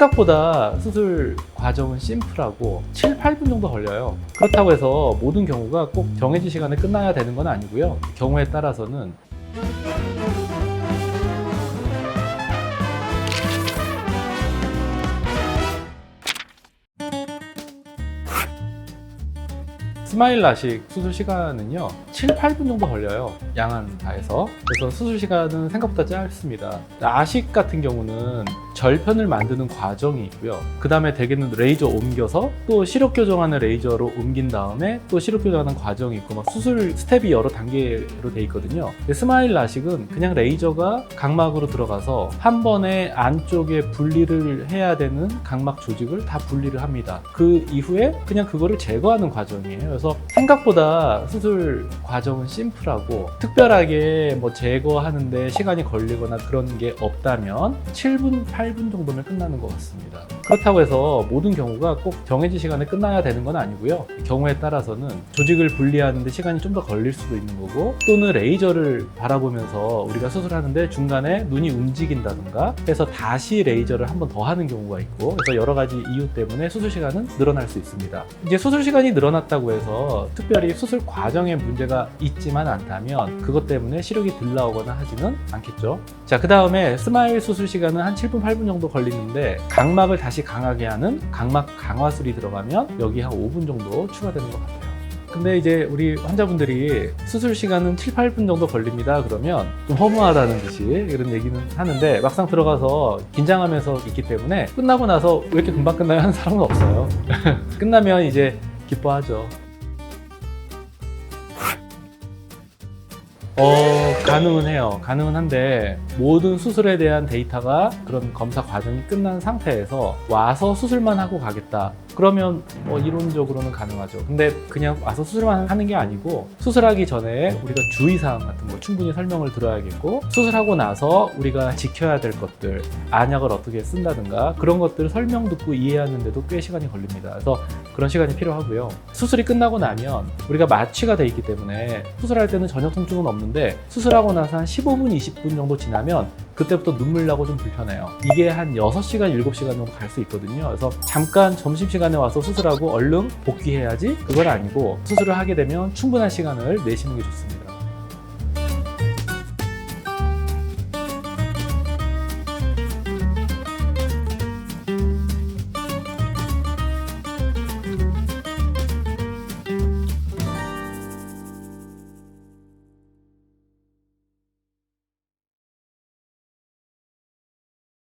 생각보다 수술 과정은 심플하고 7, 8분 정도 걸려요. 그렇다고 해서 모든 경우가 꼭 정해진 시간에 끝나야 되는 건 아니고요. 경우에 따라서는 스마일 라식 수술 시간은요 7, 8분 정도 걸려요. 양안 다해서. 그래서 수술 시간은 생각보다 짧습니다. 라식 같은 경우는 절편을 만드는 과정이 있고요. 그 다음에 대개는 레이저 옮겨서 또 시력 교정하는 레이저로 옮긴 다음에 또 시력 교정하는 과정이 있고 막 수술 스텝이 여러 단계로 돼 있거든요. 근데 스마일 라식은 그냥 레이저가 각막으로 들어가서 한 번에 안쪽에 분리를 해야 되는 각막 조직을 다 분리를 합니다. 그 이후에 그냥 그거를 제거하는 과정이에요. 그래서 생각보다 수술 과정은 심플하고 특별하게 뭐 제거하는데 시간이 걸리거나 그런 게 없다면 7분, 8분 정도면 끝나는 것 같습니다. 그렇다고 해서 모든 경우가 꼭 정해진 시간에 끝나야 되는 건 아니고요. 경우에 따라서는 조직을 분리하는데 시간이 좀 더 걸릴 수도 있는 거고 또는 레이저를 바라보면서 우리가 수술하는데 중간에 눈이 움직인다든가 해서 다시 레이저를 한 번 더 하는 경우가 있고 그래서 여러 가지 이유 때문에 수술 시간은 늘어날 수 있습니다. 이제 수술 시간이 늘어났다고 해서 특별히 수술 과정에 문제가 있지만 않다면 그것 때문에 시력이 덜 나오거나 하지는 않겠죠. 자, 그 다음에 스마일 수술 시간은 한 7분, 8분 정도 걸리는데 각막을 다시 강하게 하는 각막 강화술이 들어가면 여기 한 5분 정도 추가되는 것 같아요. 근데 이제 우리 환자분들이 수술 시간은 7, 8분 정도 걸립니다. 그러면 좀 허무하다는 듯이 이런 얘기는 하는데 막상 들어가서 긴장하면서 있기 때문에 끝나고 나서 왜 이렇게 금방 끝나요? 하는 사람은 없어요. 끝나면 이제 기뻐하죠. 가능은 해요. 가능은 한데 모든 수술에 대한 데이터가 그런 검사 과정이 끝난 상태에서 와서 수술만 하고 가겠다. 그러면 이론적으로는 가능하죠. 근데 그냥 와서 수술만 하는 게 아니고 수술하기 전에 우리가 주의사항 같은 거 충분히 설명을 들어야겠고 수술하고 나서 우리가 지켜야 될 것들, 안약을 어떻게 쓴다든가 그런 것들을 설명 듣고 이해하는데도 꽤 시간이 걸립니다. 그래서 그런 시간이 필요하고요. 수술이 끝나고 나면 우리가 마취가 돼 있기 때문에 수술할 때는 전혀 통증은 없는데 수술하고 나서 한 15분, 20분 정도 지나면 그때부터 눈물 나고 좀 불편해요. 이게 한 6시간, 7시간 정도 갈 수 있거든요. 그래서 잠깐 점심시간에 와서 수술하고 얼른 복귀해야지 그건 아니고 수술을 하게 되면 충분한 시간을 내시는 게 좋습니다.